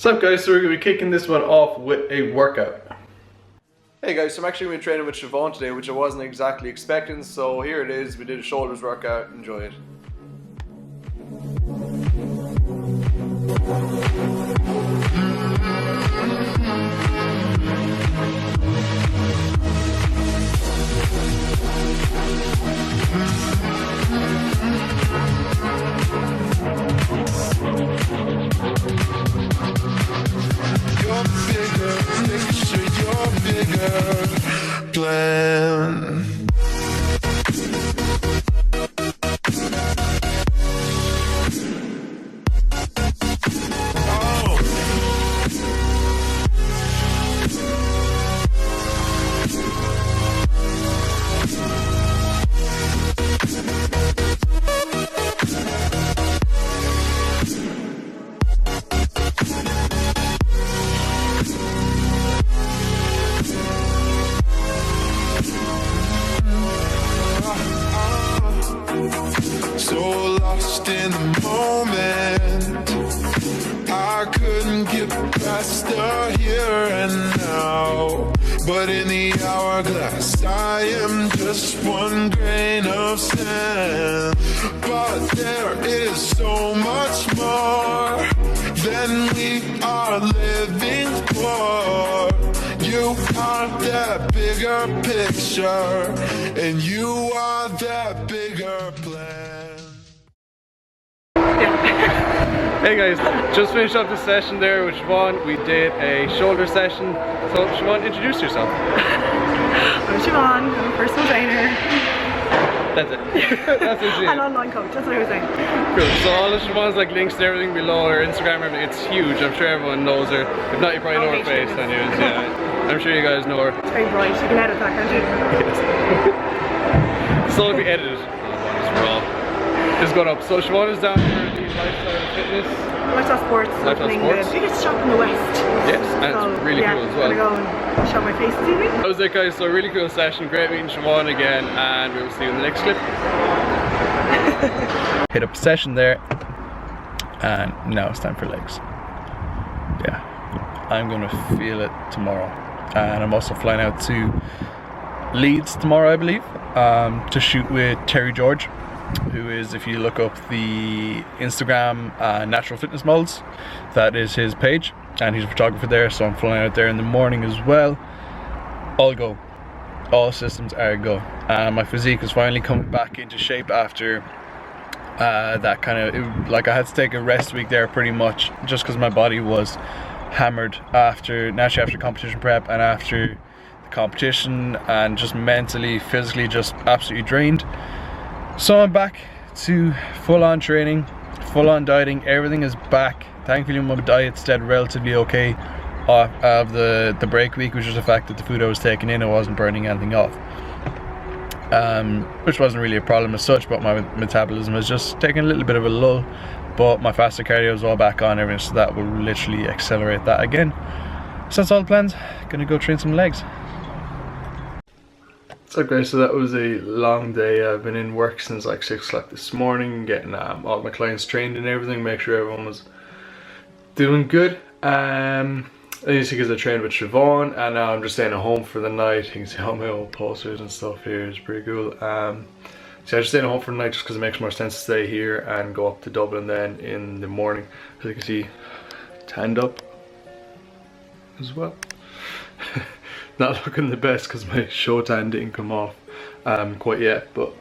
What's up guys, so we're going to be kicking this one off with a workout. Hey guys, so I'm actually going to be training with Siobhan today, which I wasn't exactly expecting, so here it is. We did a shoulders workout, enjoy it. Plan. In the moment, I couldn't get past the here and now, but in the hourglass I am just one grain of sand. But there is so much more than we are living for. You are that bigger picture, and you are that bigger plan. Hey guys, just finished up the session there with Siobhan. We did a shoulder session. So Siobhan, introduce yourself. I'm Siobhan, I'm a personal trainer. That's it. That's it. An online coach, that's what I was saying. Cool. So all of Siobhan's like links to everything below, her Instagram, everything. It's huge. I'm sure everyone knows her. If not, you probably know her face anyways. Yeah. I'm sure you guys know her. It's very bright, you can edit that, can't you? Yes. So it'll be edited. Just raw. It's gone up. So Siobhan is down here. Lifestyle fitness. Lifestyle sports. Lifestyle sports. The biggest shop in the West. Yes, and so, it's really cool as well. I'm gonna go and show my face this evening. That was it guys, so really cool session, great meeting Siobhan again, and we'll see you in the next clip. Hit up a session there, and now it's time for legs. Yeah, I'm gonna feel it tomorrow, and I'm also flying out to Leeds tomorrow I believe, to shoot with Terry George, who is, if you look up the Instagram Natural Fitness Molds, that is his page, and he's a photographer there, so I'm flying out there in the morning as well. All go. All systems are go. My physique is finally coming back into shape after that kind of, like I had to take a rest week there pretty much, just because my body was hammered naturally after competition prep and after the competition, and just mentally, physically just absolutely drained. So I'm back to full-on training, full-on dieting, everything is back. Thankfully my diet stayed relatively okay of the break week, which was the fact that the food I was taking in, I wasn't burning anything off. Which wasn't really a problem as such, but my metabolism was just taking a little bit of a lull. But my faster cardio is all back on, everything, so that will literally accelerate that again. So that's all the plans, gonna go train some legs. So guys, so that was a long day. I've been in work since like 6 o'clock this morning, getting all my clients trained and everything, make sure everyone was doing good. As you see, because I trained with Siobhan, and now I'm just staying at home for the night. You can see all my old posters and stuff here, it's pretty cool. So I'm just staying at home for the night just because it makes more sense to stay here and go up to Dublin then in the morning. As you can see, tanned up as well. Not looking the best because my show tan didn't come off quite yet, but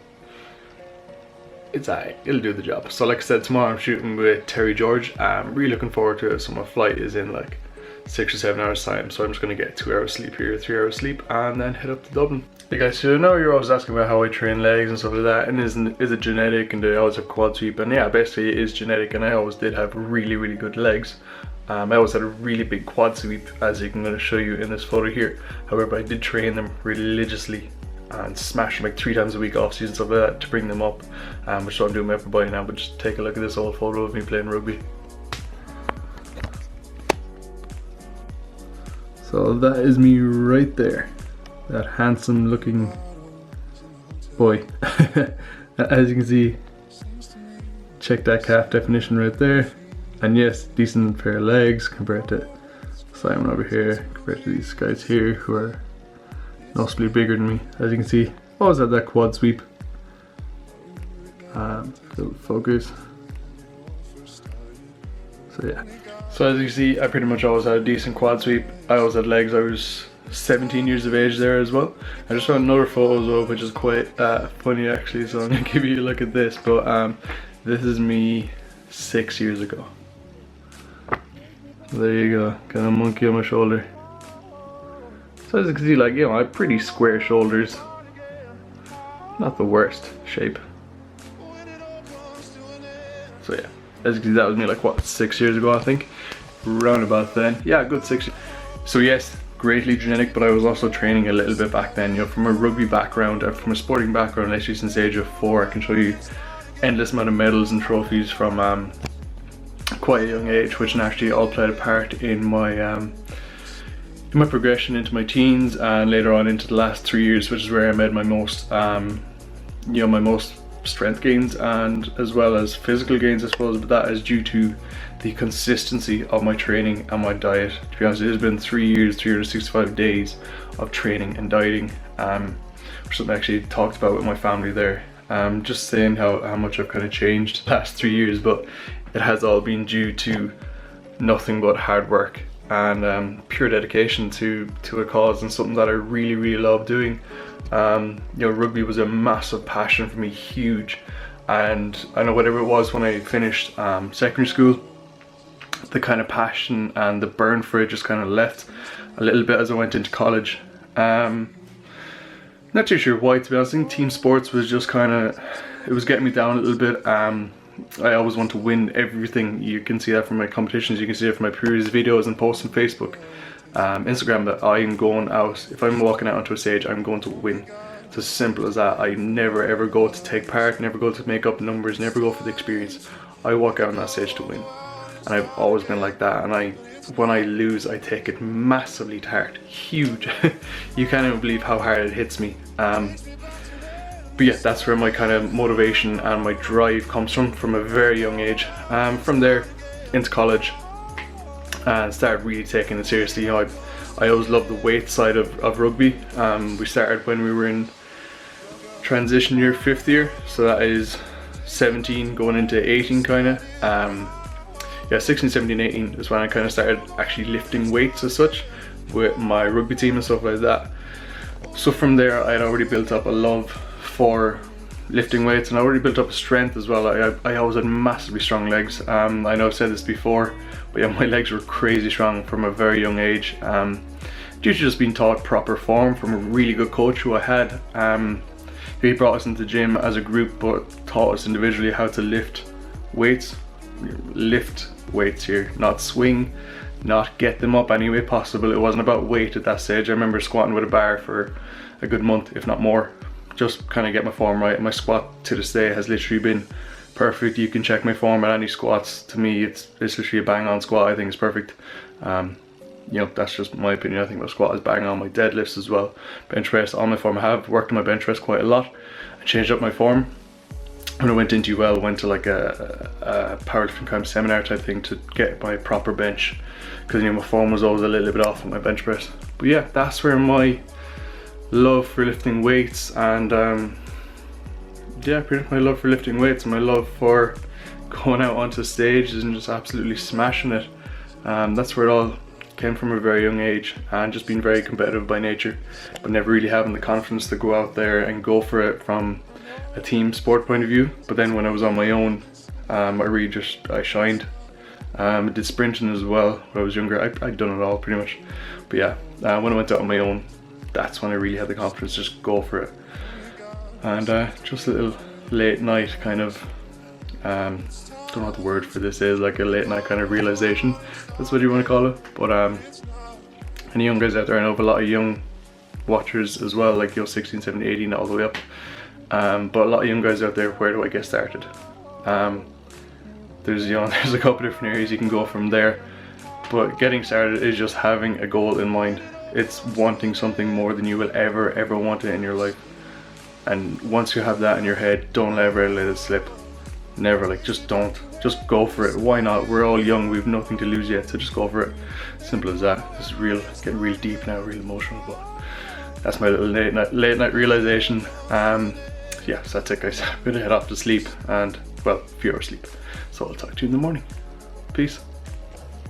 it's alright, it'll do the job. So like I said, tomorrow I'm shooting with Terry George. I'm really looking forward to it. So my flight is in like 6 or 7 hours time, so I'm just going to get 2 hours sleep here, 3 hours sleep, and then head up to Dublin. Hey guys, so I know you're always asking about how I train legs and stuff like that, and is it genetic, and do I always have quad sweep? And yeah, basically it is genetic, and I always did have really good legs. I always had a really big quad sweep, as I'm going to show you in this photo here. However, I did train them religiously and smash them like 3 times a week off season, stuff like that, to bring them up, which is what I'm doing my upper body now. But just take a look at this old photo of me playing rugby. So that is me right there, that handsome looking boy. As you can see, check that calf definition right there. And yes, decent pair of legs compared to Simon over here, compared to these guys here who are noticeably bigger than me. As you can see, always had that quad sweep. Little focus. So yeah. So as you see, I pretty much always had a decent quad sweep. I always had legs. I was 17 years of age there as well. I just found another photo as well, which is quite funny actually, so I'm gonna give you a look at this. But this is me 6 years ago. So there you go, got a monkey on my shoulder. So as you can see, like, you know, I have pretty square shoulders. Not the worst shape. So yeah, as you can see, that was me like what, 6 years ago I think? Round about then. Yeah, good 6 years. So yes, greatly genetic, but I was also training a little bit back then, you know, from a rugby background, from a sporting background, literally since the age of 4. I can show you endless amount of medals and trophies from quite a young age, which naturally all played a part in my progression into my teens and later on into the last 3 years, which is where I made my most, you know, my most strength gains and as well as physical gains, I suppose. But that is due to the consistency of my training and my diet. To be honest, it has been 3 years, 365 days of training and dieting, which something I actually talked about with my family there. Just saying how much I've kind of changed the last 3 years, but it has all been due to nothing but hard work and pure dedication to a cause and something that I really love doing. You know, rugby was a massive passion for me, huge, and I know whatever it was when I finished secondary school, the kind of passion and the burn for it just kind of left a little bit as I went into college. Not too sure why, to be honest. I think team sports was just kind of, it was getting me down a little bit. I always want to win everything. You can see that from my competitions, you can see it from my previous videos and posts on Facebook, Instagram, that I am going out, if I'm walking out onto a stage, I'm going to win. It's as simple as that. I never ever go to take part, never go to make up numbers, never go for the experience. I walk out on that stage to win. And I've always been like that, and when I lose, I take it massively to heart. Huge. You can't even believe how hard it hits me. But yeah, that's where my kind of motivation and my drive comes from a very young age. From there into college and started really taking it seriously. You know, I always loved the weight side of rugby. We started when we were in transition year, 5th year, so that is 17 going into 18 kind of. Yeah, 16, 17, 18 is when I kind of started actually lifting weights as such with my rugby team and stuff like that. So from there, I had already built up a love for lifting weights, and I already built up a strength as well. I always had massively strong legs. I know I've said this before, but yeah, my legs were crazy strong from a very young age, due to just being taught proper form from a really good coach who I had. He brought us into the gym as a group, but taught us individually how to lift weights. Lift weights here, not swing, not get them up any way possible. It wasn't about weight at that stage. I remember squatting with a bar for a good month, if not more, just kind of get my form right. My squat to this day has literally been perfect. You can check my form at any squats. To me, it's literally a bang on squat. I think it's perfect. You know, that's just my opinion. I think my squat is bang on. My deadlifts as well, bench press, all my form. I have worked on my bench press quite a lot. I changed up my form when I went into UL. Went to like a powerlifting kind of seminar type thing to get my proper bench, because, you know, my form was always a little bit off on my bench press. But yeah, that's where my love for lifting weights and yeah, pretty much my love for lifting weights and my love for going out onto stages and just absolutely smashing it. That's where it all came from, a very young age, and just being very competitive by nature, but never really having the confidence to go out there and go for it from a team sport point of view. But then when I was on my own, I shined. I did sprinting as well when I was younger. I'd done it all pretty much. But yeah, when I went out on my own, that's when I really had the confidence to just go for it. And just a little late night kind of, don't know what the word for this is, like a late night kind of realization, that's what you want to call it. But any young guys out there, I know of a lot of young watchers as well, like, you know, 16, 17, 18, all the way up. But a lot of young guys out there, where do I get started? There's a couple of different areas you can go from there, but getting started is just having a goal in mind. It's wanting something more than you will ever want it in your life. And once you have that in your head, don't ever let it slip. Never, like, just don't. Just go for it. Why not? We're all young, we've nothing to lose yet, so just go for it. Simple as that. This is getting real deep now, real emotional, but that's my little late night realization. Yeah, so that's it, guys. I'm gonna head off to sleep, and well, a few hours sleep. So I'll talk to you in the morning. Peace.